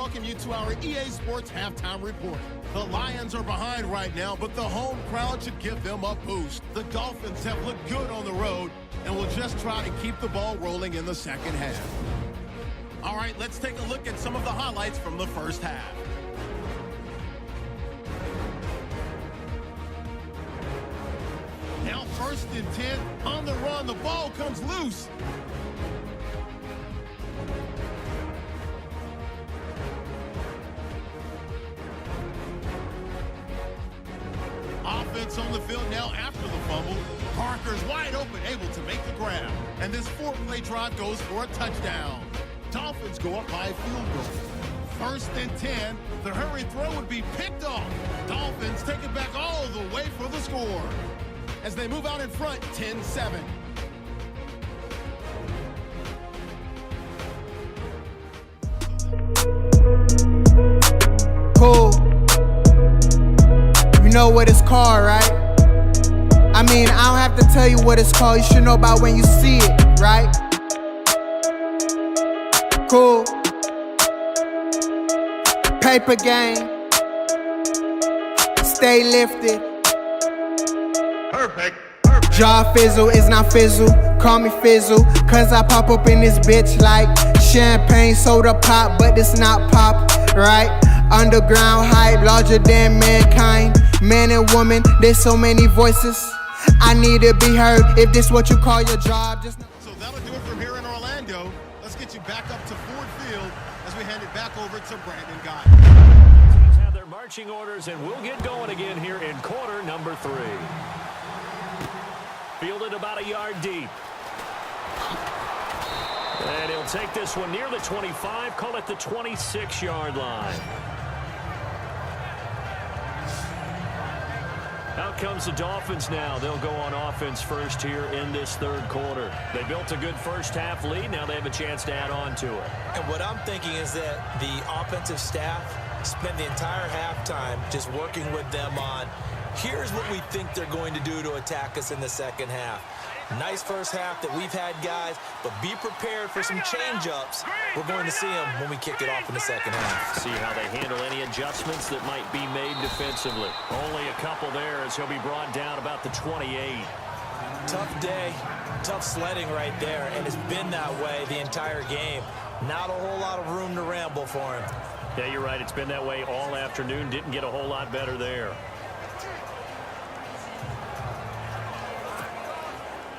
welcome you to our EA Sports Halftime Report. The Lions are behind right now, but the home crowd should give them a boost. The Dolphins have looked good on the road and will just try to keep the ball rolling in the second half. All right, let's take a look at some of the highlights from the first half. Now 1st and 10, on the run, the ball comes loose. Offense on the field now after the fumble. Parker's wide open, able to make the grab. And this 4-play drive goes for a touchdown. Dolphins go up by a field goal. 1st and 10, the hurry throw would be picked off. Dolphins take it back all the way for the score as they move out in front, 10-7. Cool. You know what it's called, right? I mean, I don't have to tell you what it's called. You should know about when you see it, right? Cool. Paper game. Stay lifted. Perfect. Jaw fizzle is not fizzle, call me fizzle, cause I pop up in this bitch like champagne soda pop, but it's not pop, right? Underground hype, larger than mankind. Man and woman, there's so many voices. I need to be heard. If this what you call your job, just know. So that'll do it from here in Orlando. Let's get you back up to Ford Field as we hand it back over to Brandon Guy. Teams have their marching orders, and we'll get going again here in quarter number 3. Fielded about a yard deep. And he'll take this one near the 25, call it the 26-yard line. Out comes the Dolphins now. They'll go on offense first here in this third quarter. They built a good first half lead. Now they have a chance to add on to it. And what I'm thinking is that the offensive staff spent the entire halftime just working with them on, here's what we think they're going to do to attack us in the second half. Nice first half that we've had, guys, but be prepared for some change-ups. We're going to see them when we kick it off in the second half. See how they handle any adjustments that might be made defensively. Only a couple there as he'll be brought down about the 28. Tough day, tough sledding right there, and it's been that way the entire game. Not a whole lot of room to ramble for him. Yeah, you're right. It's been that way all afternoon. Didn't get a whole lot better there.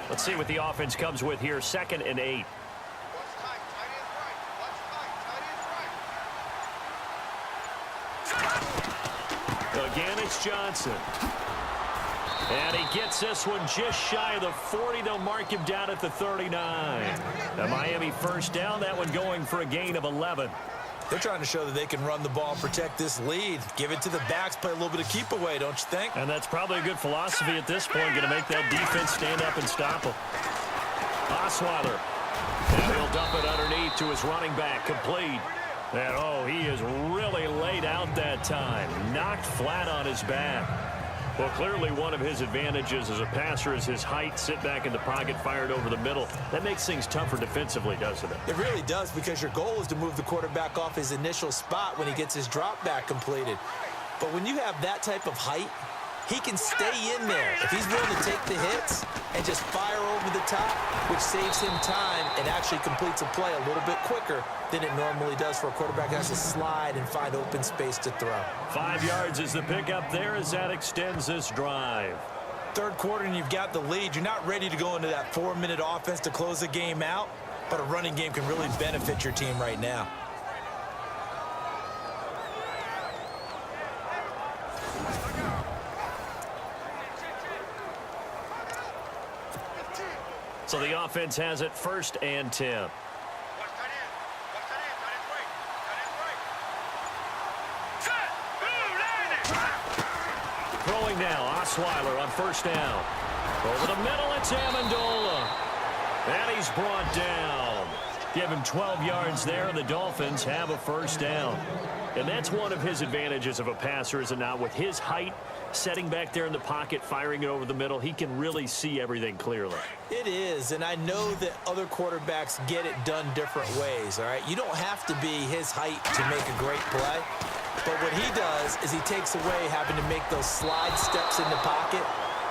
Let's see what the offense comes with here. 2nd and 8. Again, it's Johnson. And he gets this one just shy of the 40. They'll mark him down at the 39. The Miami first down. That one going for a gain of 11. They're trying to show that they can run the ball and protect this lead. Give it to the backs, play a little bit of keep away, don't you think? And that's probably a good philosophy at this point. Going to make that defense stand up and stop them. Osweiler. And he'll dump it underneath to his running back. Complete. And, oh, he is really laid out that time. Knocked flat on his back. Well, clearly one of his advantages as a passer is his height. Sit back in the pocket, fired over the middle. That makes things tougher defensively, doesn't it? It really does, because your goal is to move the quarterback off his initial spot when he gets his drop back completed. But when you have that type of height, he can stay in there if he's willing to take the hits and just fire over the top, which saves him time and actually completes a play a little bit quicker than it normally does for a quarterback that has to slide and find open space to throw. 5 yards is the pickup there as that extends this drive. Third quarter and you've got the lead. You're not ready to go into that 4-minute offense to close the game out, but a running game can really benefit your team right now. So the offense has it 1st and 10. Throwing now, Osweiler on 1st down. Over the middle, it's Amendola. And he's brought down. Give him 12 yards there, and the Dolphins have a first down. And that's one of his advantages of a passer, is it not? With his height, setting back there in the pocket, firing it over the middle, he can really see everything clearly. It is, and I know that other quarterbacks get it done different ways, all right? You don't have to be his height to make a great play. But what he does is he takes away having to make those slide steps in the pocket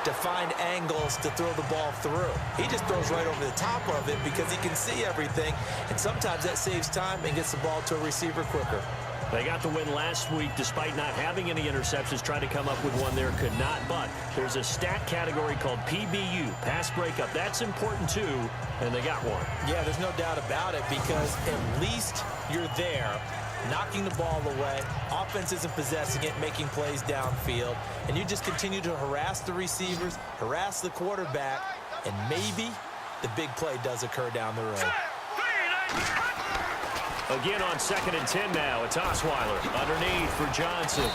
to find angles to throw the ball through. He just throws right over the top of it because he can see everything, and sometimes that saves time and gets the ball to a receiver quicker. They got the win last week despite not having any interceptions. Tried to come up with one there, could not. But there's a stat category called PBU, pass breakup. That's important too, and they got one. Yeah, there's no doubt about it, because at least you're there knocking the ball away. Offense isn't possessing it, making plays downfield. And you just continue to harass the receivers, harass the quarterback, and maybe the big play does occur down the road. Again on 2nd and 10 now. It's Osweiler underneath for Johnson.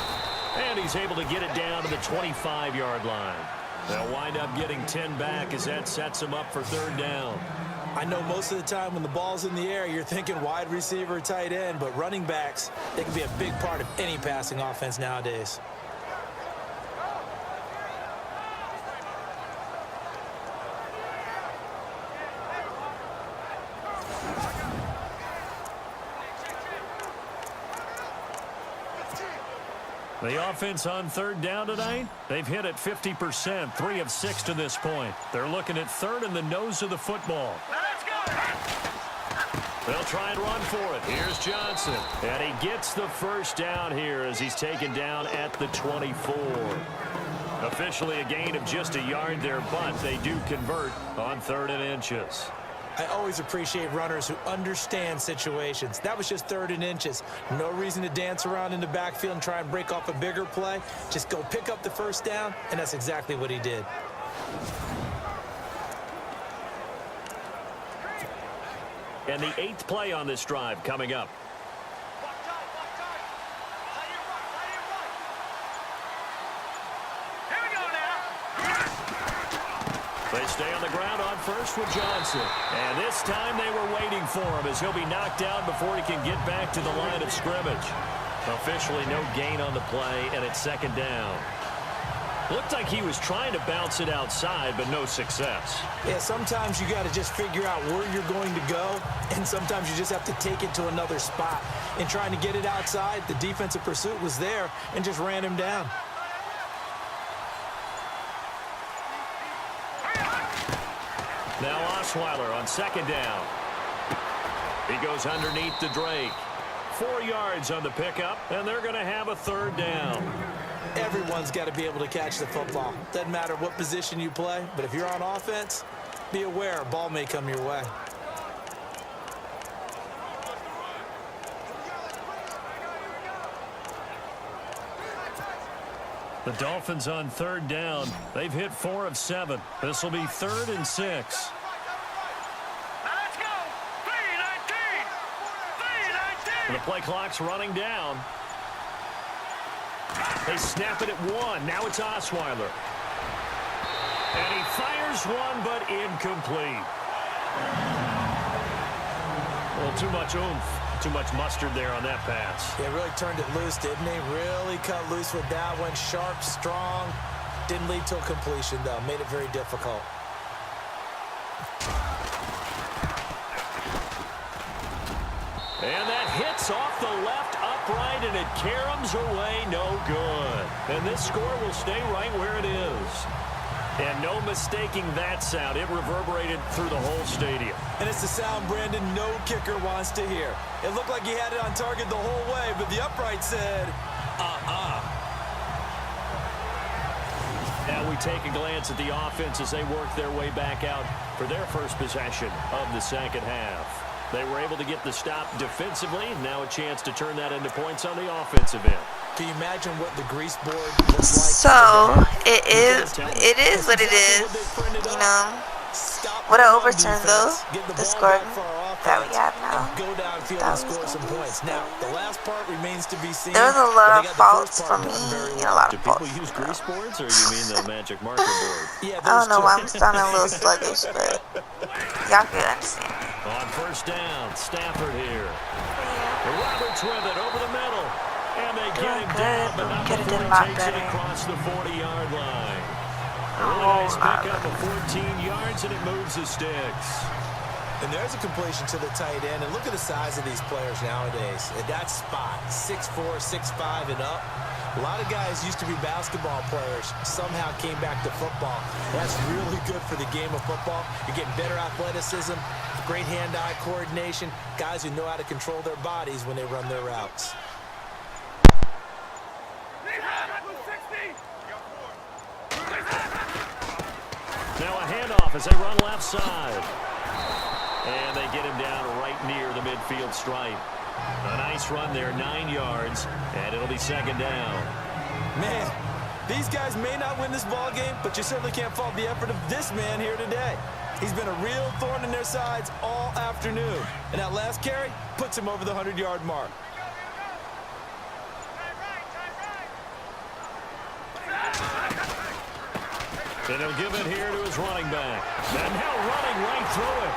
And he's able to get it down to the 25-yard line. They'll wind up getting 10 back as that sets him up for 3rd down. I know most of the time when the ball's in the air, you're thinking wide receiver, tight end, but running backs, they can be a big part of any passing offense nowadays. The offense on 3rd down tonight, they've hit it 50%, 3 of 6 to this point. They're looking at 3rd in the nose of the football. They'll try and run for it. Here's Johnson. And he gets the first down here as he's taken down at the 24. Officially a gain of just a yard there, but they do convert on 3rd and inches. I always appreciate runners who understand situations. That was just 3rd and inches. No reason to dance around in the backfield and try and break off a bigger play. Just go pick up the first down, and that's exactly what he did. And the 8th play on this drive coming up. They stay on the ground on 1st with Johnson. And this time they were waiting for him as he'll be knocked down before he can get back to the line of scrimmage. Officially no gain on the play, and it's 2nd down. Looked like he was trying to bounce it outside, but no success. Yeah, sometimes you got to just figure out where you're going to go, and sometimes you just have to take it to another spot. In trying to get it outside, the defensive pursuit was there and just ran him down. Now Osweiler on 2nd down. He goes underneath to Drake. 4 yards on the pickup, and they're going to have a 3rd down. Everyone's got to be able to catch the football. Doesn't matter what position you play, but if you're on offense, be aware a ball may come your way. The Dolphins on 3rd down. They've hit 4 of 7. This will be 3rd and 6. The play clock's running down. They snap it at 1. Now it's Osweiler. And he fires one, but incomplete. A little too much oomph. Too much mustard there on that pass. They really turned it loose, didn't they? Really cut loose with that one. Sharp, strong. Didn't lead to a completion, though. Made it very difficult. And that hits off the left upright, and it caroms away no good. And this score will stay right where it is. And no mistaking that sound. It reverberated through the whole stadium. And it's the sound, Brandon, no kicker wants to hear. It looked like he had it on target the whole way, but the upright said, Now we take a glance at the offense as they work their way back out for their first possession of the 2nd half. They were able to get the stop defensively. Now a chance to turn that into points on the offensive end. Can you imagine what the grease board looks like? So it is what it is. You know, what an overturn though. The score that we have now. Go downfield and score some points. Now the last part remains to be seen. There was a lot of faults from me and a lot of faults. Do people use grease boards, or you mean the magic marker board? Yeah, I don't know why I'm sounding a little sluggish, but y'all can understand. On first down. Stafford here. Roberts with it over the middle. And they get him down, but number 3 takes it across the 40-yard line. A really nice pickup of 14 yards, and it moves the sticks. And there's a completion to the tight end. And look at the size of these players nowadays. At that spot, 6'4", 6'5", and up. A lot of guys used to be basketball players, somehow came back to football. That's really good for the game of football. You're getting better athleticism, great hand-eye coordination, guys who know how to control their bodies when they run their routes. Now a handoff as they run left side. And they get him down right near the midfield stripe. A nice run there, 9 yards, and it'll be second down. Man, these guys may not win this ball game, but you certainly can't fault the effort of this man here today. He's been a real thorn in their sides all afternoon. And that last carry puts him over the 100-yard mark. And he'll give it here to his running back. And now running right through it.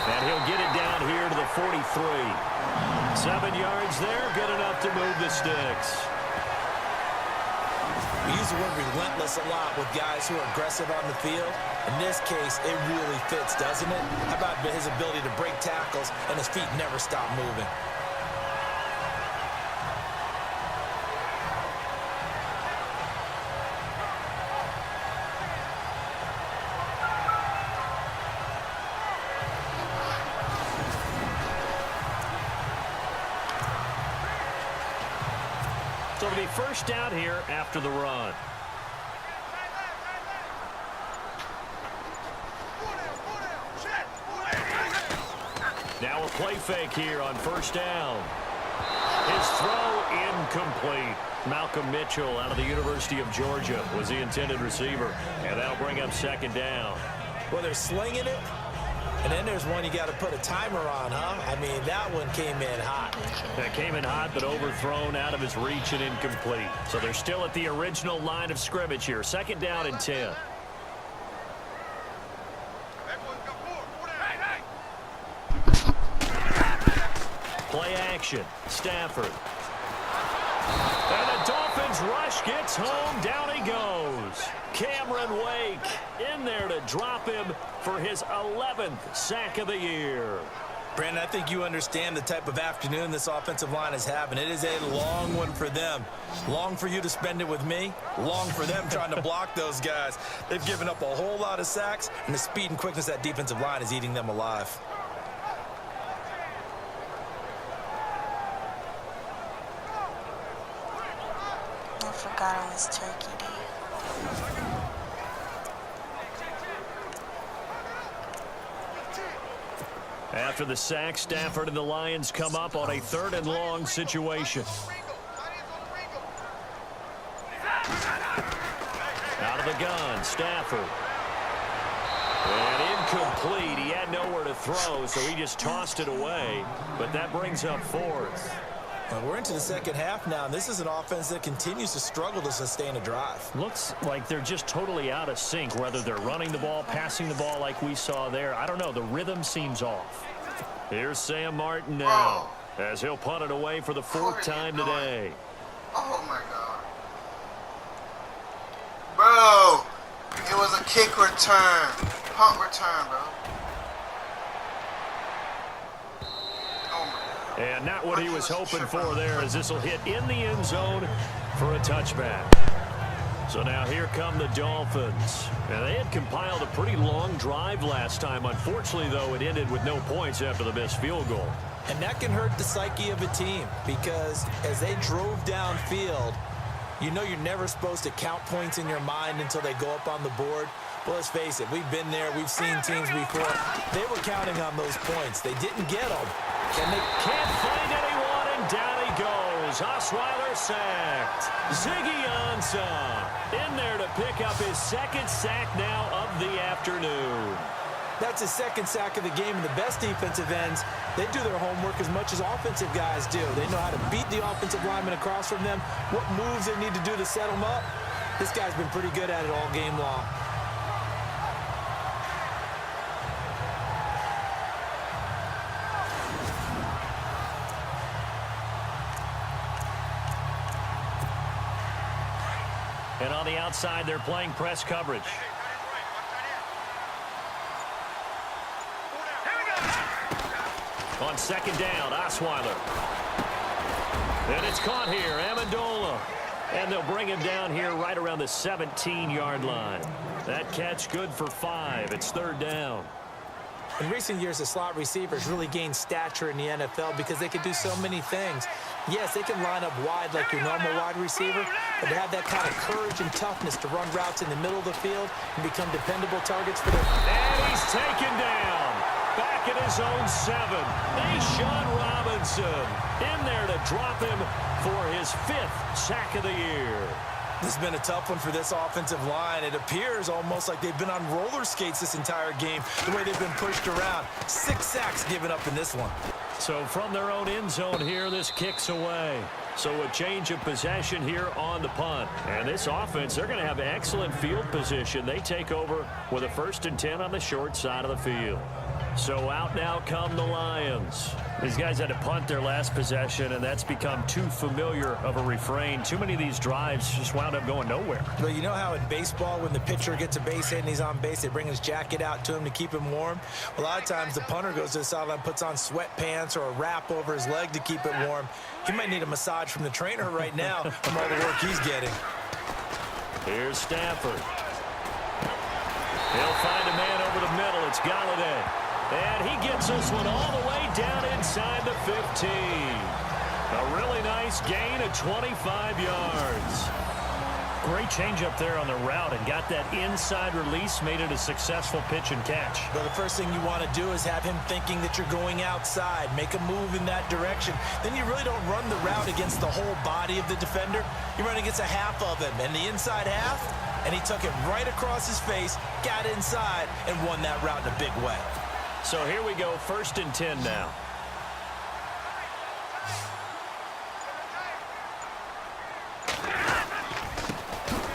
And he'll get it down here to the 43. 7 yards there, good enough to move the sticks. We use the word relentless a lot with guys who are aggressive on the field. In this case, it really fits, doesn't it? How about his ability to break tackles and his feet never stop moving? So it'll be first down here after the run. Now a play fake here on first down. His throw incomplete. Malcolm Mitchell out of the University of Georgia was the intended receiver. And that'll bring up second down. Well, they're slinging it. And then there's one you got to put a timer on, huh? I mean, that one came in hot. That came in hot, but overthrown out of his reach and incomplete. So they're still at the original line of scrimmage here. Second down and 10. Play action. Stafford. And the Dolphins rush gets home. Down he goes. Cameron Wake in there to drop him for his 11th sack of the year. Brandon, I think you understand the type of afternoon this offensive line is having. It is a long one for them. Long for you to spend it with me. Long for them trying to block those guys. They've given up a whole lot of sacks, and the speed and quickness of that defensive line is eating them alive. I forgot it was Turkey Day. After the sack, Stafford and the Lions come up on a 3rd and long situation. Out of the gun, Stafford. And incomplete. He had nowhere to throw, so he just tossed it away. But that brings up 4th. Well, we're into the second half now, and this is an offense that continues to struggle to sustain a drive. Looks like they're just totally out of sync, whether they're running the ball, passing the ball like we saw there. I don't know. The rhythm seems off. Here's Sam Martin now, as he'll punt it away for the 4th time today. Oh, my God. Bro, it was a kick return. Punt return, bro. And not what he was hoping for there, as this will hit in the end zone for a touchback. So now here come the Dolphins. And they had compiled a pretty long drive last time. Unfortunately, though, it ended with no points after the missed field goal. And that can hurt the psyche of a team, because as they drove downfield, you know you're never supposed to count points in your mind until they go up on the board. Well, let's face it, we've been there, we've seen teams before. They were counting on those points. They didn't get them. And they can't find anyone, and down he goes. Osweiler sacked. Ziggy Ansah in there to pick up his 2nd sack now of the afternoon. That's his 2nd sack of the game, and the best defensive ends, they do their homework as much as offensive guys do. They know how to beat the offensive lineman across from them, what moves they need to do to set them up. This guy's been pretty good at it all game long. And on the outside, they're playing press coverage. On second down, Osweiler. And it's caught here, Amendola. And they'll bring him down here right around the 17-yard line. That catch good for 5. It's third down. In recent years, the slot receivers really gained stature in the NFL because they can do so many things. Yes, they can line up wide like your normal wide receiver, but to have that kind of courage and toughness to run routes in the middle of the field and become dependable targets for their... And he's taken down. Back at his own 7. Deshaun Robinson in there to drop him for his 5th sack of the year. This has been a tough one for this offensive line. It appears almost like they've been on roller skates this entire game, the way they've been pushed around. 6 sacks given up in this one. So from their own end zone here, this kicks away. So a change of possession here on the punt. And this offense, they're going to have excellent field position. They take over with a 1st and 10 on the short side of the field. So out now come the Lions. These guys had to punt their last possession, and that's become too familiar of a refrain. Too many of these drives just wound up going nowhere. Well, you know how in baseball, when the pitcher gets a base hit and he's on base, they bring his jacket out to him to keep him warm? A lot of times the punter goes to the sideline, puts on sweatpants or a wrap over his leg to keep it warm. He might need a massage from the trainer right now from all the work he's getting. Here's Stafford. He'll find a man over the middle. It's Galladay. And he gets this one all the way down inside the 15. A really nice gain of 25 yards. Great change up there on the route and got that inside release, made it a successful pitch and catch. Well, the first thing you want to do is have him thinking that you're going outside, make a move in that direction. Then you really don't run the route against the whole body of the defender. You run against a half of him, and the inside half, and he took it right across his face, got inside, and won that route in a big way. So here we go, 1st and 10 now.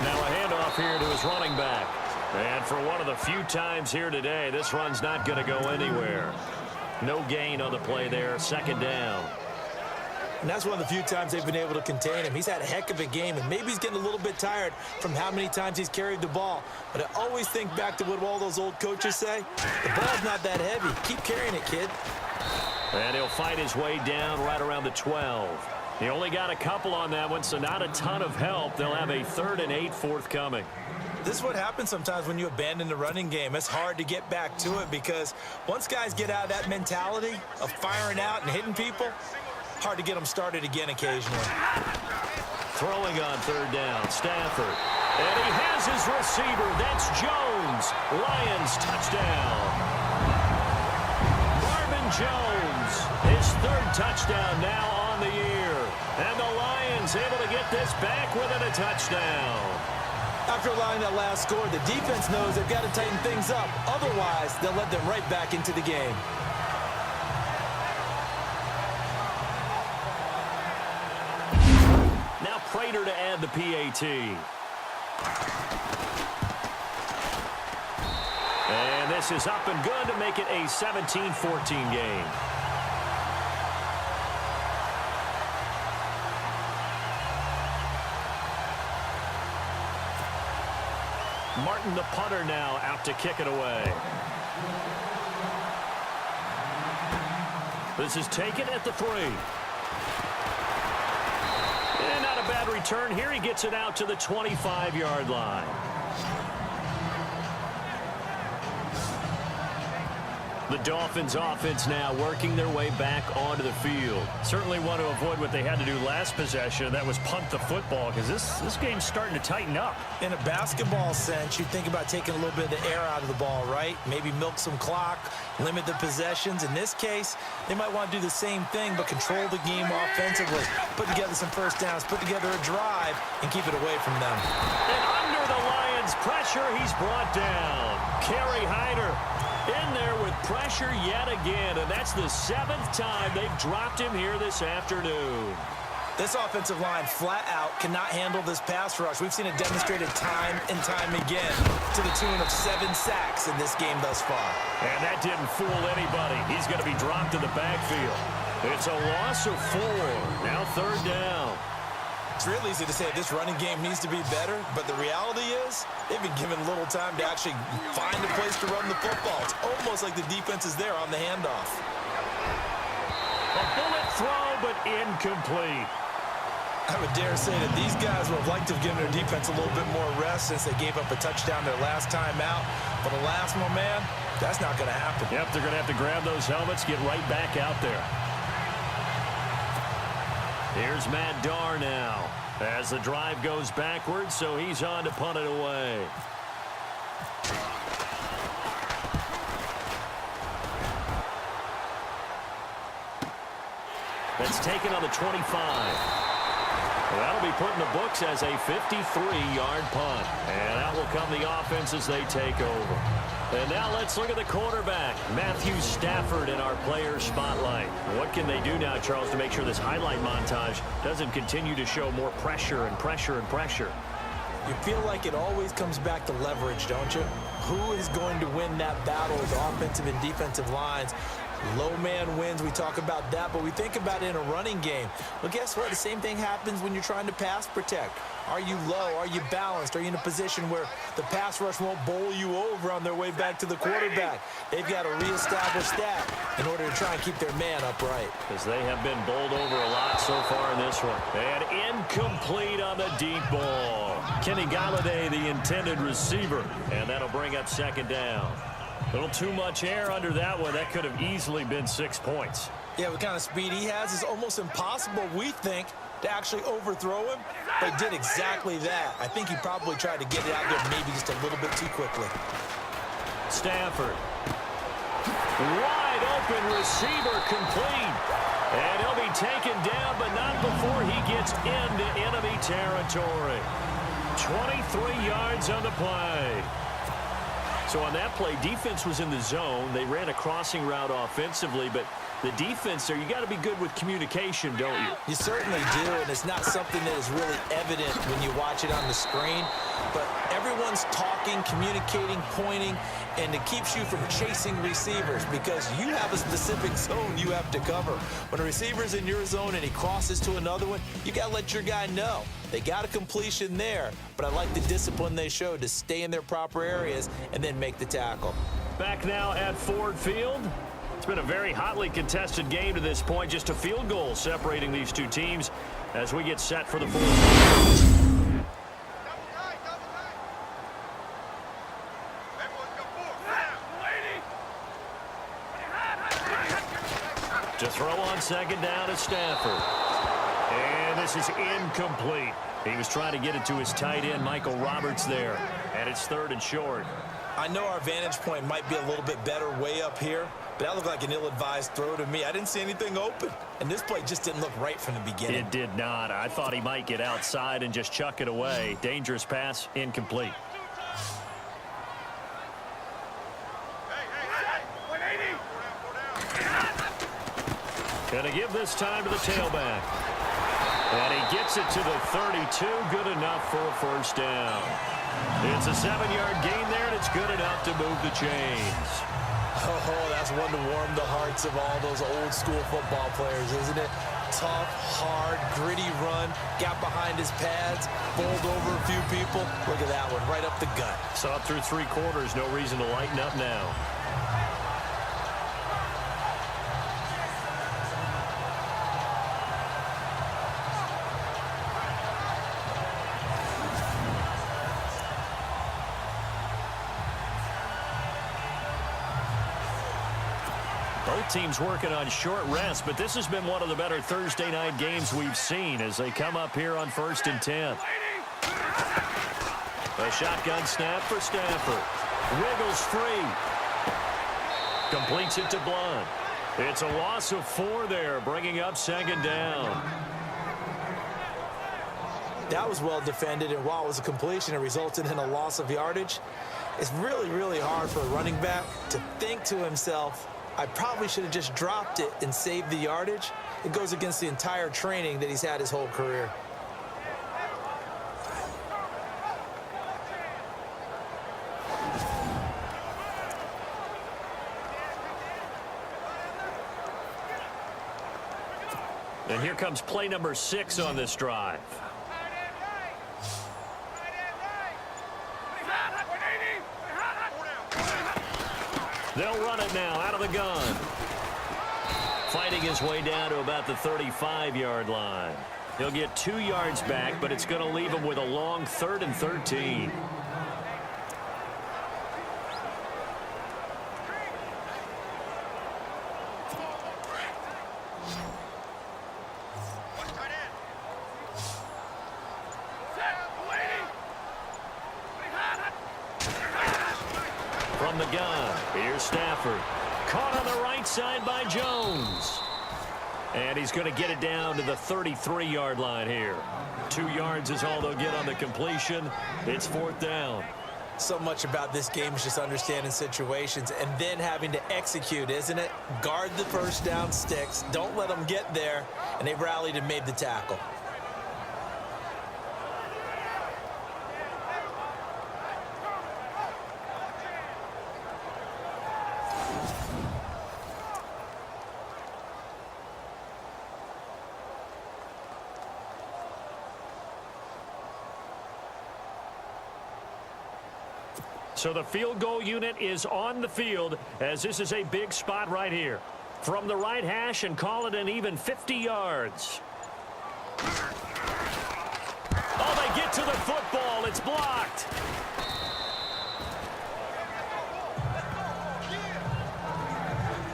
Now a handoff here to his running back. And for one of the few times here today, this run's not going to go anywhere. No gain on the play there, 2nd down. And that's one of the few times they've been able to contain him. He's had a heck of a game, and maybe he's getting a little bit tired from how many times he's carried the ball. But I always think back to what all those old coaches say. The ball's not that heavy. Keep carrying it, kid. And he'll fight his way down right around the 12. He only got a couple on that one, so not a ton of help. They'll have a 3rd and 8 forthcoming. This is what happens sometimes when you abandon the running game. It's hard to get back to it because once guys get out of that mentality of firing out and hitting people, hard to get them started again occasionally. Throwing on 3rd down, Stafford. And he has his receiver. That's Jones. Lions touchdown. Marvin Jones, his 3rd touchdown now on the year. And the Lions able to get this back within a touchdown. After allowing that last score, the defense knows they've got to tighten things up. Otherwise, they'll let them right back into the game. Now Prater to add the PAT. And this is up and good to make it a 17-14 game. Martin, the punter, now out to kick it away. This is taken at the 3. And not a bad return here. He gets it out to the 25-yard line. The Dolphins offense now working their way back onto the field. Certainly want to avoid what they had to do last possession. That was punt the football, because this game's starting to tighten up. In a basketball sense, you think about taking a little bit of the air out of the ball, right? Maybe milk some clock, limit the possessions. In this case, they might want to do the same thing, but control the game offensively. Put together some first downs, put together a drive, and keep it away from them. And under the Lions' pressure, he's brought down. Kerry Hyder in there with pressure yet again, and that's the 7th time they've dropped him here this afternoon. This offensive line flat out cannot handle this pass rush. We've seen it demonstrated time and time again to the tune of 7 sacks in this game thus far. And that didn't fool anybody. He's going to be dropped in the backfield. It's a loss of 4. Now 3rd down. It's real easy to say this running game needs to be better, but the reality is they've been given little time to actually find a place to run the football. It's almost like the defense is there on the handoff. A bullet throw, but incomplete. I would dare say that these guys would have liked to have given their defense a little bit more rest since they gave up a touchdown their last time out. But alas, my man, that's not going to happen. Yep, they're going to have to grab those helmets, get right back out there. Here's Matt Darr now as the drive goes backwards, so he's on to punt it away. That's taken on the 25. That'll be put in the books as a 53-yard punt. And out will come the offense as they take over. And now let's look at the quarterback, Matthew Stafford, in our player spotlight. What can they do now, Charles, to make sure this highlight montage doesn't continue to show more pressure and pressure and pressure? You feel like it always comes back to leverage, don't you? Who is going to win that battle of the offensive and defensive lines? Low man wins. We talk about that, but we think about it in a running game. Well, guess what? The same thing happens when you're trying to pass protect. Are you low? Are you balanced? Are you in a position where the pass rush won't bowl you over on their way back to the quarterback? They've got to reestablish that in order to try and keep their man upright. Because they have been bowled over a lot so far in this one. And incomplete on the deep ball. Kenny Galladay, the intended receiver. And that'll bring up second down. A little too much air under that one. That could have easily been 6 points. Yeah, what kind of speed he has is almost impossible, we think, to actually overthrow him. But he did exactly that. I think he probably tried to get it out there maybe just a little bit too quickly. Stafford. Wide open receiver complete. And he'll be taken down, but not before he gets into enemy territory. 23 yards on the play. So on that play, defense was in the zone. They ran a crossing route offensively, but the defense there, you got to be good with communication, don't you? You certainly do, and it's not something that is really evident when you watch it on the screen. But everyone's talking, communicating, pointing, and it keeps you from chasing receivers because you have a specific zone you have to cover. When a receiver's in your zone and he crosses to another one, you got to let your guy know. They got a completion there, but I like the discipline they showed to stay in their proper areas and then make the tackle. Back now at Ford Field. It's been a very hotly contested game to this point. Just a field goal separating these two teams as we get set for the fourth. To throw on second down is Stafford. And this is incomplete. He was trying to get it to his tight end, Michael Roberts, there. And it's third and short. I know our vantage point might be a little bit better way up here, but that looked like an ill-advised throw to me. I didn't see anything open, and this play just didn't look right from the beginning. It did not. I thought he might get outside and just chuck it away. Dangerous pass, incomplete. Gonna give this time to the tailback. And he gets it to the 32. Good enough for a first down. It's a 7-yard gain there, and it's good enough to move the chains. Oh, that's one to warm the hearts of all those old school football players, isn't it? Tough, hard, gritty run, got behind his pads, bowled over a few people. Look at that one, right up the gut. Saw it through 3 quarters, no reason to lighten up now. Both teams working on short rest, but this has been one of the better Thursday night games we've seen as they come up here on 1st and 10. A shotgun snap for Stafford. Wiggles free. Completes it to Blunt. It's a loss of 4 there, bringing up second down. That was well defended, and while it was a completion, it resulted in a loss of yardage. It's really, really hard for a running back to think to himself, I probably should have just dropped it and saved the yardage. It goes against the entire training that he's had his whole career. And here comes play number 6 on this drive. They'll run it now out of the gun. Fighting his way down to about the 35-yard line. He'll get 2 yards back, but it's going to leave him with a long 3rd and 13. From the gun, here's Stafford. Caught on the right side by Jones. And he's going to get it down to the 33-yard line here. 2 yards is all they'll get on the completion. It's 4th down. So much about this game is just understanding situations and then having to execute, isn't it? Guard the first down sticks. Don't let them get there. And they rallied and made the tackle. So the field goal unit is on the field as this is a big spot right here. From the right hash and call it an even 50 yards. Oh, they get to the football. It's blocked.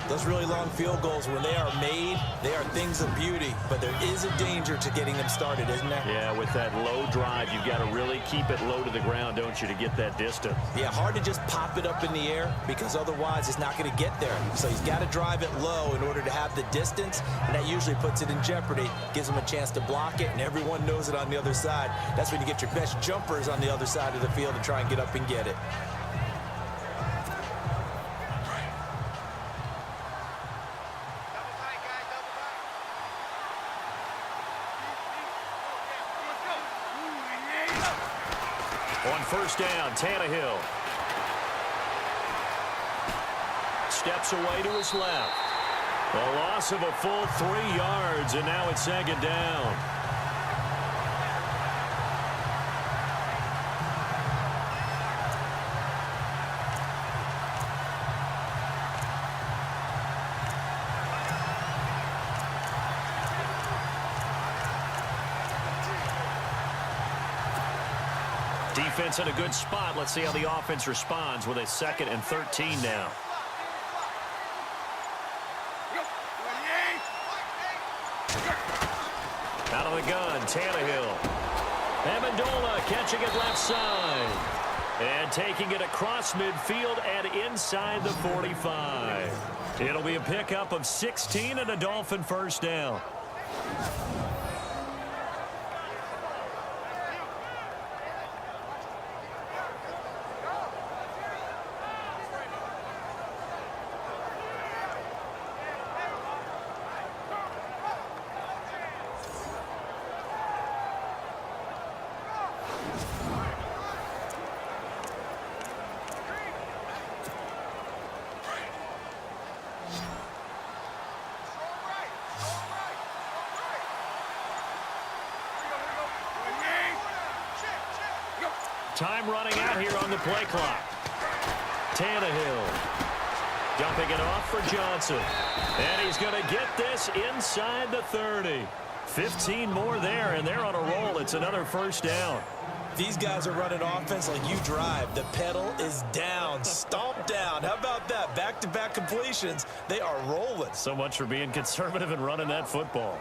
Those really long field goals, when they are made, they are things of beauty. But there is a danger to getting them started, isn't there? Yeah, with that low drive, you've got to really keep it low to the ground, don't you, to get that distance. Yeah, hard to just pop it up in the air because otherwise it's not going to get there. So he's got to drive it low in order to have the distance, and that usually puts it in jeopardy, gives him a chance to block it, and everyone knows it on the other side. That's when you get your best jumpers on the other side of the field to try and get up and get it. On first down, Tannehill. Steps away to his left. A loss of a full 3 yards, and now it's 2nd down. Defense in a good spot. Let's see how the offense responds with a 2nd and 13 now. Out of the gun, Tannehill. Amendola catching it left side. And taking it across midfield and inside the 45. It'll be a pickup of 16 and a Dolphin first down. Time running out here on the play clock. Tannehill dumping it off for Johnson. And he's going to get this inside the 30. 15 more there, and they're on a roll. It's another first down. These guys are running offense like you drive. The pedal is down, stomped down. How about that? Back-to-back completions. They are rolling. So much for being conservative and running that football.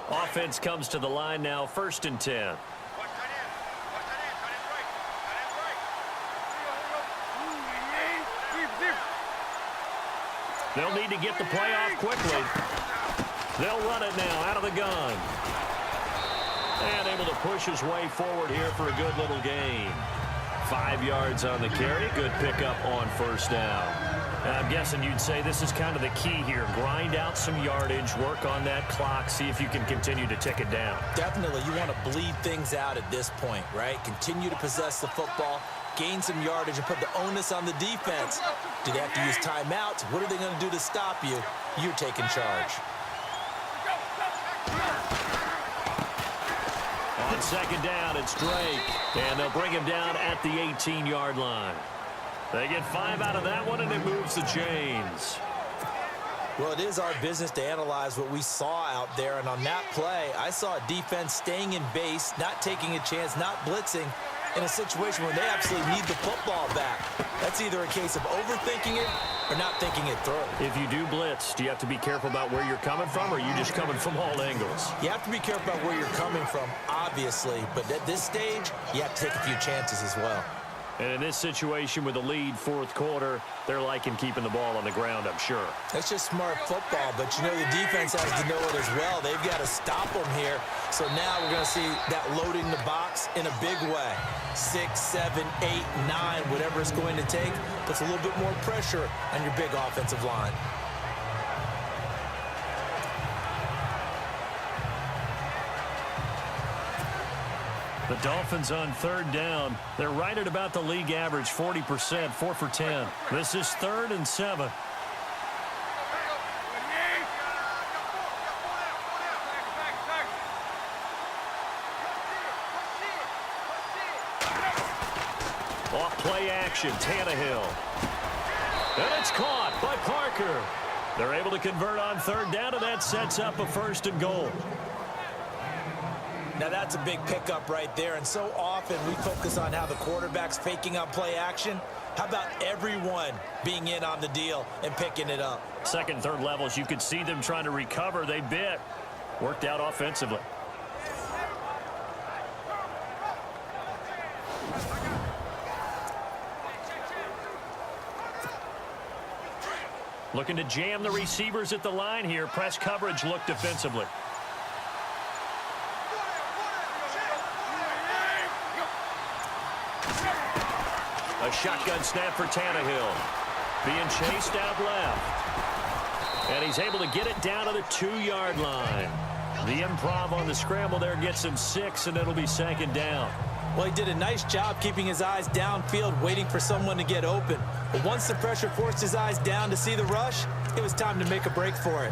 Offense comes to the line now, 1st and 10. They'll need to get the play off quickly. They'll run it now out of the gun. And able to push his way forward here for a good little gain. 5 yards on the carry. Good pickup on first down. I'm guessing you'd say this is kind of the key here. Grind out some yardage, work on that clock, see if you can continue to tick it down. Definitely. You want to bleed things out at this point, right? Continue to possess the football. gain some yardage and put the onus on the defense. Do they have to use timeouts? What are they going to do to stop you? You're taking charge. On second down, it's Drake. And they'll bring him down at the 18-yard line. They get 5 out of that one, and it moves the chains. Well, it is our business to analyze what we saw out there. And on that play, I saw a defense staying in base, not taking a chance, not blitzing, in a situation where they absolutely need the football back. That's either a case of overthinking it or not thinking it through. If you do blitz, do you have to be careful about where you're coming from, or are you just coming from all angles? You have to be careful about where you're coming from, obviously. But at this stage, you have to take a few chances as well. And in this situation with the lead fourth quarter, they're liking keeping the ball on the ground, I'm sure. That's just smart football, but you know the defense has to know it as well. They've got to stop them here. So now we're going to see that loading the box in a big way. 6, 7, 8, 9, whatever it's going to take, puts a little bit more pressure on your big offensive line. The Dolphins on third down. They're right at about the league average, 40%, 4 for 10. This is 3rd and 7. Off play action, Tannehill. And it's caught by Parker. They're able to convert on third down, and that sets up a 1st and goal. Now that's a big pickup right there, and so often we focus on how the quarterback's faking out play action. How about everyone being in on the deal and picking it up? Second, third levels, you could see them trying to recover. They bit. Worked out offensively. Looking to jam the receivers at the line here. Press coverage look defensively. A shotgun snap for Tannehill. Being chased out left. And he's able to get it down to the 2-yard line. The improv on the scramble there gets him 6, and it'll be 2nd down. Well, he did a nice job keeping his eyes downfield, waiting for someone to get open. But once the pressure forced his eyes down to see the rush, it was time to make a break for it.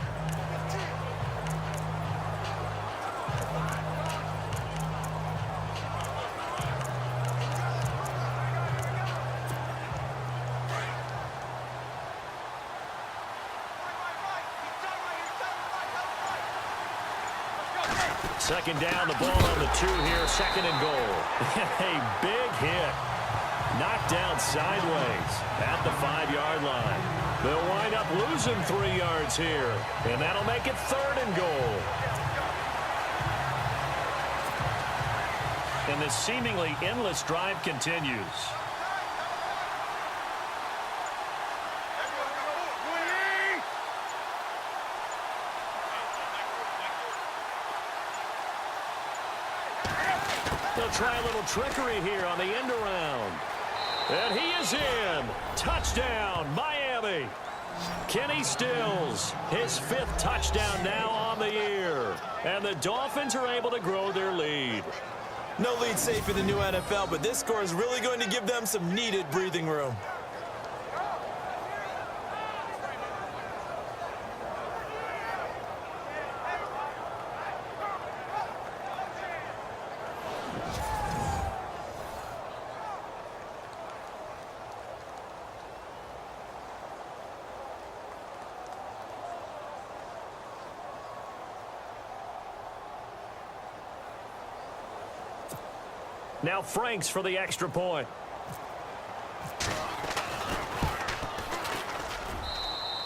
Second down, the ball on the 2 here, 2nd and goal. A big hit. Knocked down sideways at the 5-yard line. They'll wind up losing 3 yards here, and that'll make it 3rd and goal. And this seemingly endless drive continues. They'll try a little trickery here on the end around. And he is in. Touchdown, Miami. Kenny Stills, his 5th touchdown now on the year. And the Dolphins are able to grow their lead. No lead safe in the new NFL, but this score is really going to give them some needed breathing room. Now Franks for the extra point.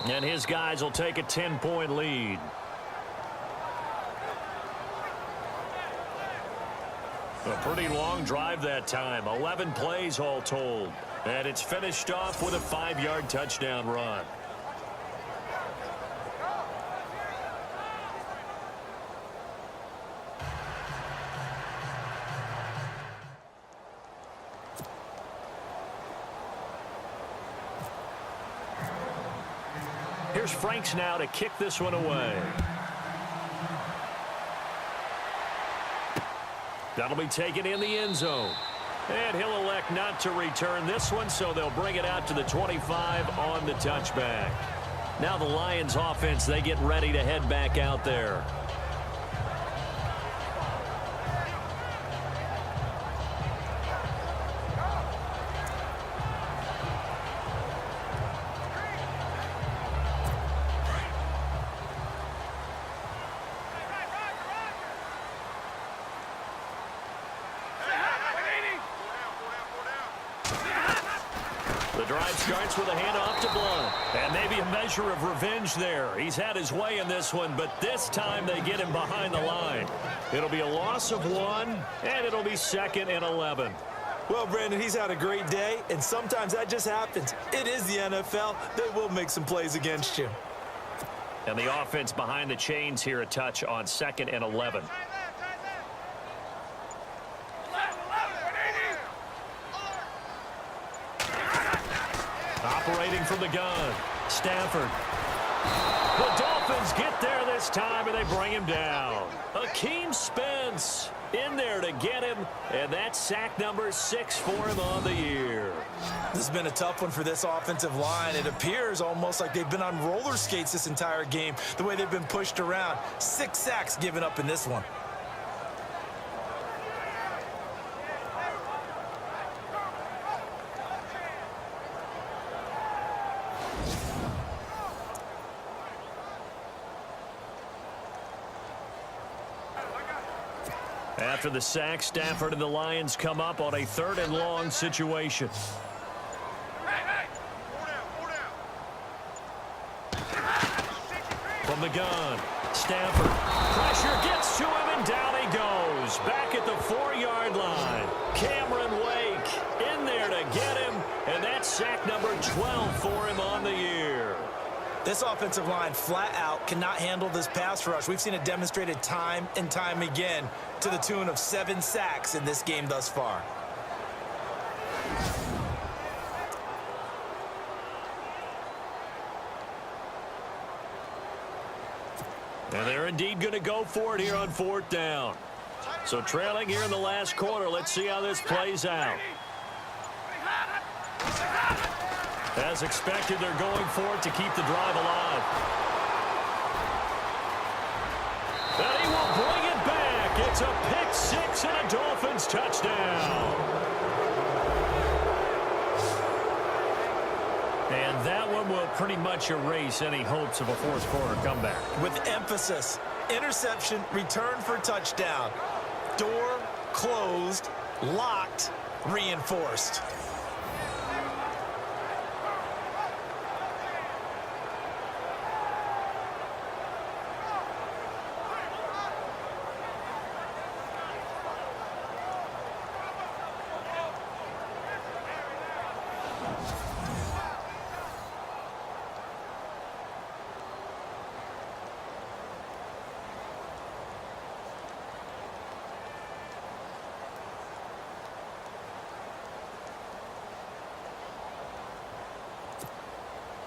And his guys will take a 10-point lead. A pretty long drive that time. 11 plays all told. And it's finished off with a 5-yard touchdown run. Here's Franks now to kick this one away. That'll be taken in the end zone. And he'll elect not to return this one, so they'll bring it out to the 25 on the touchback. Now the Lions offense, they get ready to head back out there. The drive starts with a handoff to Blunt. And maybe a measure of revenge there. He's had his way in this one, but this time they get him behind the line. It'll be a loss of 1, and it'll be 2nd and 11. Well, Brandon, he's had a great day, and sometimes that just happens. It is the NFL. They will make some plays against you. And the offense behind the chains here, a touch on 2nd and 11. Operating from the gun, Stafford. The Dolphins get there this time, and they bring him down. Akeem Spence in there to get him, and that's sack number 6 for him on the year. This has been a tough one for this offensive line. It appears almost like they've been on roller skates this entire game, the way they've been pushed around. 6 sacks given up in this one. After the sack, Stafford and the Lions come up on a 3rd and long situation. From the gun, Stafford. Pressure gets to him, and down he goes. Back at the 4-yard line. Cameron Wake in there to get him, and that's sack number 12 for him on the year. This offensive line flat out cannot handle this pass rush. We've seen it demonstrated time and time again to the tune of 7 sacks in this game thus far. And they're indeed going to go for it here on 4th down. So trailing here in the last quarter, let's see how this plays out. As expected, they're going for it to keep the drive alive. And he will bring it back. It's a pick 6 and a Dolphins touchdown. And that one will pretty much erase any hopes of a 4th quarter comeback. With emphasis, interception, return for touchdown. Door closed, locked, reinforced.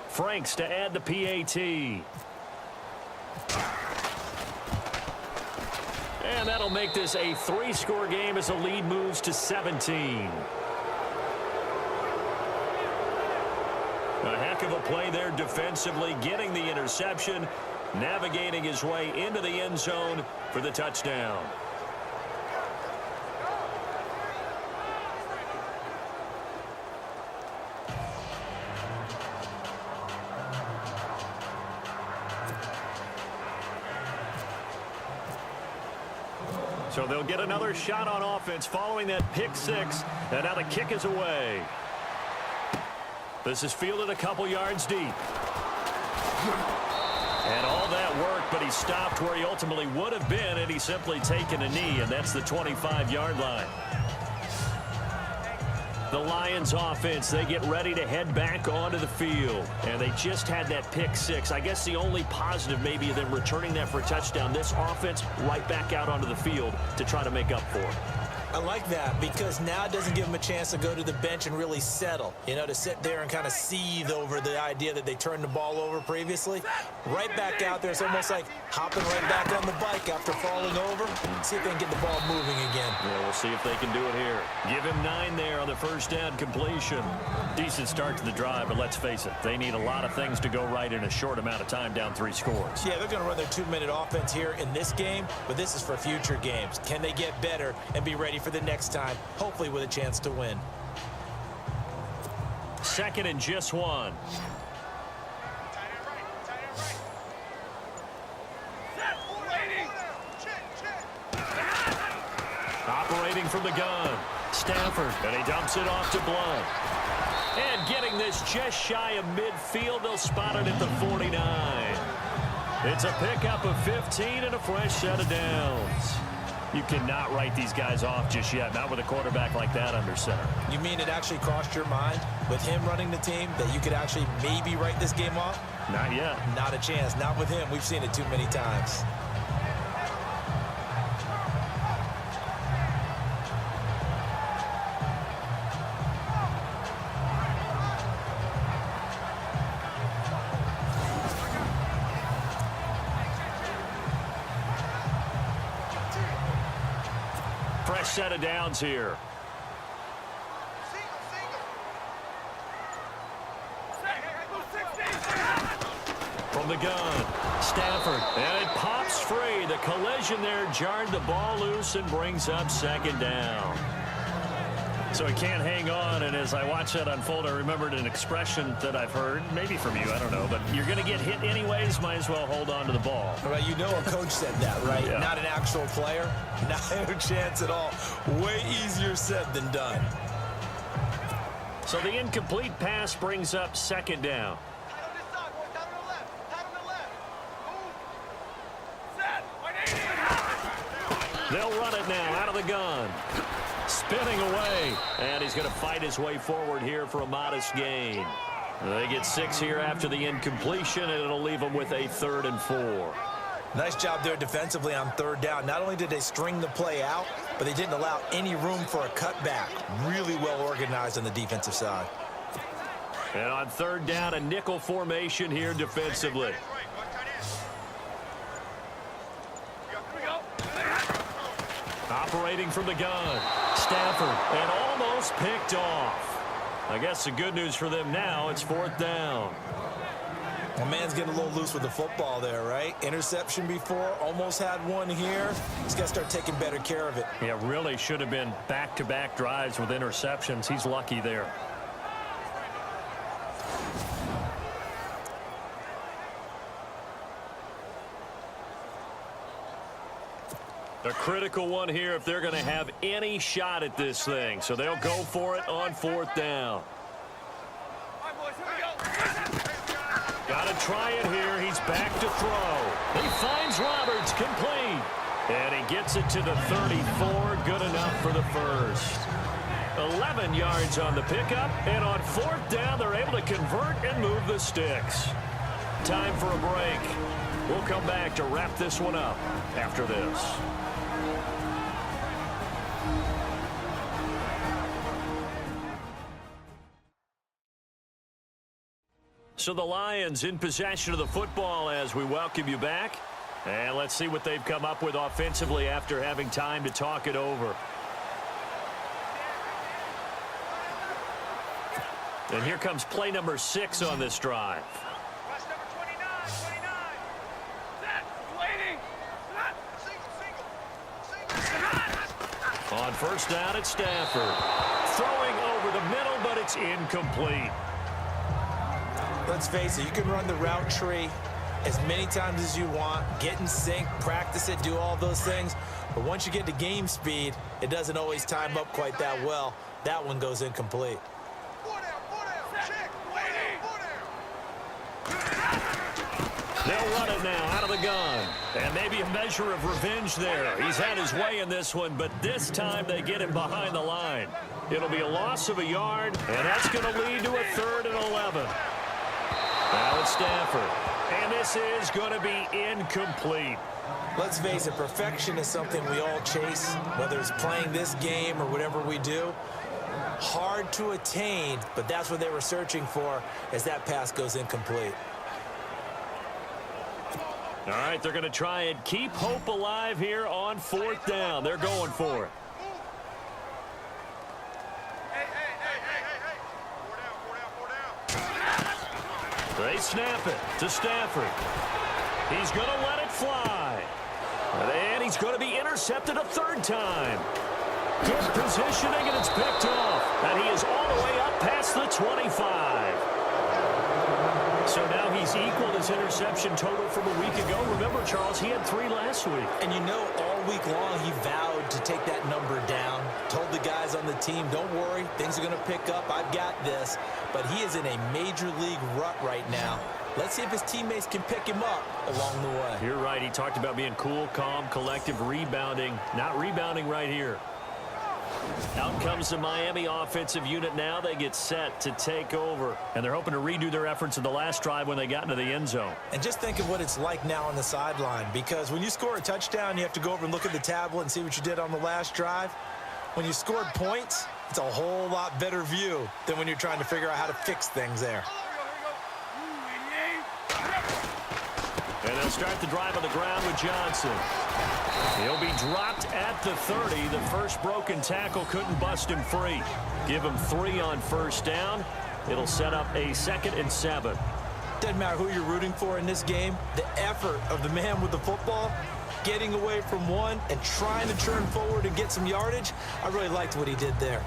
Franks to add the PAT. And that'll make this a 3-score game as the lead moves to 17. A heck of a play there defensively, getting the interception, navigating his way into the end zone for the touchdown. So they'll get another shot on offense following that pick 6, and now the kick is away. This is fielded a couple yards deep. And all that work, but he stopped where he ultimately would have been, and he's simply taken a knee, and that's the 25-yard line. The Lions offense, they get ready to head back onto the field. And they just had that pick 6. I guess the only positive maybe of them returning that for a touchdown. This offense right back out onto the field to try to make up for it. I like that because now it doesn't give them a chance to go to the bench and really settle, you know, to sit there and kind of seethe over the idea that they turned the ball over previously. Right back out there, it's almost like hopping right back on the bike after falling over. See if they can get the ball moving again. Yeah, we'll see if they can do it here. Give him 9 there on the first down completion. Decent start to the drive, but let's face it, they need a lot of things to go right in a short amount of time, down 3 scores. Yeah, they're going to run their 2-minute offense here in this game, but this is for future games. Can they get better and be ready for the next time, hopefully with a chance to win? 2nd and just 1. Operating from the gun, Stafford, and he dumps it off to Blunt. And getting this just shy of midfield, they'll spot it at the 49. It's a pickup of 15 and a fresh set of downs. You cannot write these guys off just yet, not with a quarterback like that under center. You mean it actually crossed your mind with him running the team that you could actually maybe write this game off? Not yet. Not a chance. Not with him. We've seen it too many times. Fresh set of downs here. From the gun, Stafford, and it pops free. The collision there jarred the ball loose and brings up 2nd down. So he can't hang on, and as I watch that unfold, I remembered an expression that I've heard, maybe from you, I don't know, but you're going to get hit anyways, might as well hold on to the ball. Right, you know a coach said that, right? Yeah. Not an actual player. Not a chance at all. Way easier said than done. So the incomplete pass brings up 2nd down. They'll run it now out of the gun. Spinning away, and he's going to fight his way forward here for a modest gain. They get 6 here after the incompletion, and it'll leave them with a 3rd and 4. Nice job there defensively on 3rd down. Not only did they string the play out, but they didn't allow any room for a cutback. Really well organized on the defensive side. And on 3rd down, a nickel formation here defensively. Operating from the gun, Stafford, and almost picked off. I guess the good news for them now, it's 4th down. Well, man's getting a little loose with the football there, right? Interception before, almost had one here. He's got to start taking better care of it. Yeah, really should have been back-to-back drives with interceptions. He's lucky there. A critical one here if they're going to have any shot at this thing. So they'll go for it on 4th down. Got to try it here. He's back to throw. He finds Roberts, complete. And he gets it to the 34. Good enough for the first. 11 yards on the pickup. And on 4th down, they're able to convert and move the sticks. Time for a break. We'll come back to wrap this one up after this. So the Lions in possession of the football as we welcome you back. And let's see what they've come up with offensively after having time to talk it over. And here comes play number 6 on this drive. On 1st down, it's Stafford. Throwing over the middle, but it's incomplete. Let's face it, you can run the route tree as many times as you want, get in sync, practice it, do all those things. But once you get to game speed, it doesn't always time up quite that well. That one goes incomplete. They'll run it now out of the gun. And maybe a measure of revenge there. He's had his way in this one, but this time they get him behind the line. It'll be a loss of a yard, and that's going to lead to a 3rd and 11. Now it's Stafford. And this is going to be incomplete. Let's face it, perfection is something we all chase, whether it's playing this game or whatever we do. Hard to attain, but that's what they were searching for as that pass goes incomplete. All right, they're going to try and keep hope alive here on 4th down. They're going for it. They snap it to Stafford. He's going to let it fly. And he's going to be intercepted a 3rd time. Good positioning, and it's picked off. And he is all the way up past the 25. So now he's equaled his interception total from a week ago. Remember, Charles, he had 3 last week. And you know, all week long he vowed to take that number down. Told the guys on the team, don't worry, things are going to pick up. I've got this. But he is in a major league rut right now. Let's see if his teammates can pick him up along the way. You're right. He talked about being cool, calm, collective, rebounding. Not rebounding right here. Out comes the Miami offensive unit now. They get set to take over. And they're hoping to redo their efforts in the last drive when they got into the end zone. And just think of what it's like now on the sideline. Because when you score a touchdown, you have to go over and look at the tablet and see what you did on the last drive. When you scored points, it's a whole lot better view than when you're trying to figure out how to fix things there. And they'll start the drive on the ground with Johnson. He'll be dropped at the 30. The first broken tackle couldn't bust him free. Give him 3 on 1st down. It'll set up a 2nd and 7. Doesn't matter who you're rooting for in this game. The effort of the man with the football, getting away from one and trying to turn forward and get some yardage, I really liked what he did there.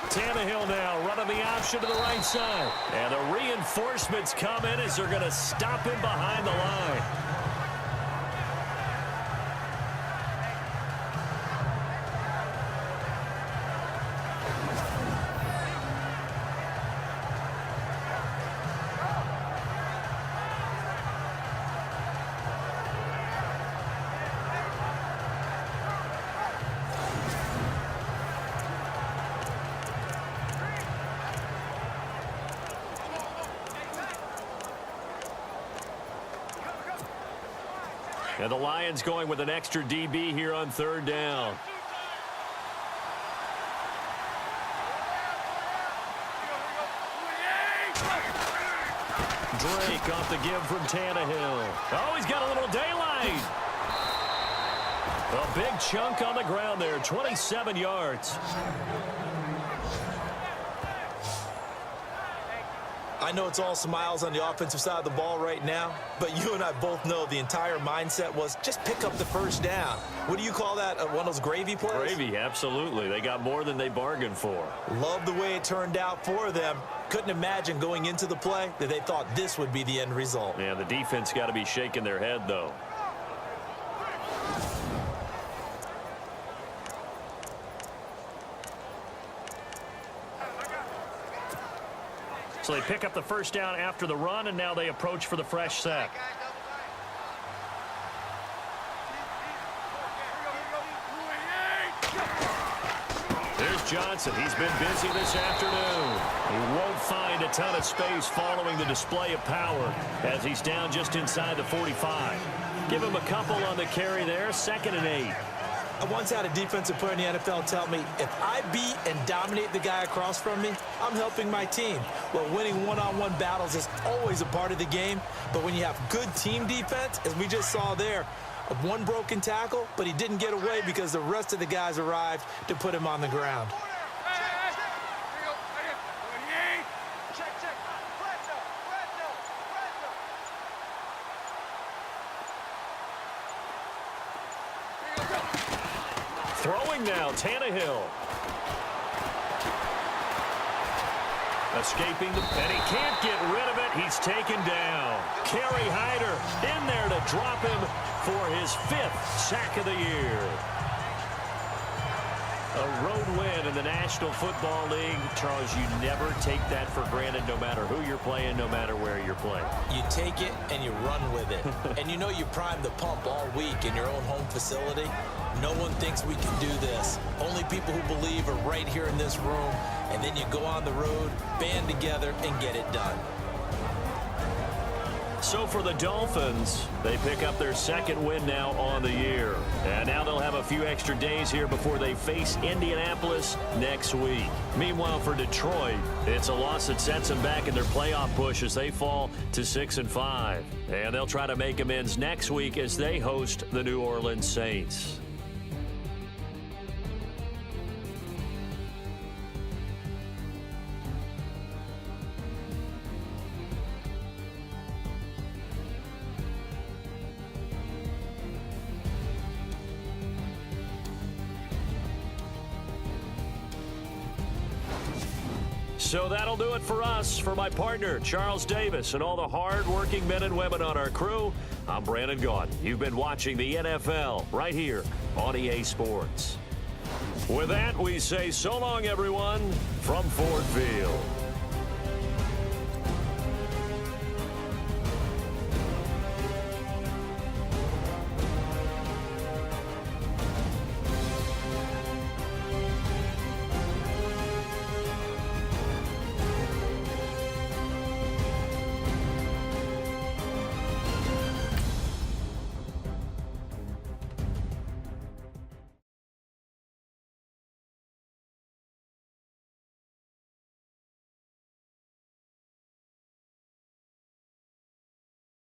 Tannehill now running the option to the right side. And the reinforcements come in as they're going to stop him behind the line. And the Lions going with an extra DB here on 3rd down. Drake off the give from Tannehill. Oh, he's got a little daylight. A big chunk on the ground there, 27 yards. I know it's all smiles on the offensive side of the ball right now, but you and I both know the entire mindset was just pick up the 1st down. What do you call that? One of those gravy plays? Gravy, absolutely. They got more than they bargained for. Love the way it turned out for them. Couldn't imagine going into the play that they thought this would be the end result. Yeah, the defense got to be shaking their head, though. So they pick up the 1st down after the run, and now they approach for the fresh set. There's Johnson. He's been busy this afternoon. He won't find a ton of space following the display of power as he's down just inside the 45. Give him a couple on the carry there, 2nd and 8. I once had a defensive player in the NFL tell me, if I beat and dominate the guy across from me, I'm helping my team. Well, winning one-on-one battles is always a part of the game, but when you have good team defense, as we just saw there, one broken tackle, but he didn't get away because the rest of the guys arrived to put him on the ground. Throwing now, Tannehill. Escaping, and he can't get rid of it. He's taken down. Kerry Hyder in there to drop him for his 5th sack of the year. A road win in the National Football League. Charles, you never take that for granted no matter who you're playing, no matter where you're playing. You take it and you run with it. And you know you primed the pump all week in your own home facility. No one thinks we can do this. Only people who believe are right here in this room. And then you go on the road, band together, and get it done. So for the Dolphins, they pick up their second win now on the year. And now they'll have a few extra days here before they face Indianapolis next week. Meanwhile, for Detroit, it's a loss that sets them back in their playoff push as they fall to 6-5. And they'll try to make amends next week as they host the New Orleans Saints. So that'll do it for us. For my partner, Charles Davis, and all the hard-working men and women on our crew, I'm Brandon Gaudin. You've been watching the NFL right here on EA Sports. With that, we say so long, everyone, from Ford Field.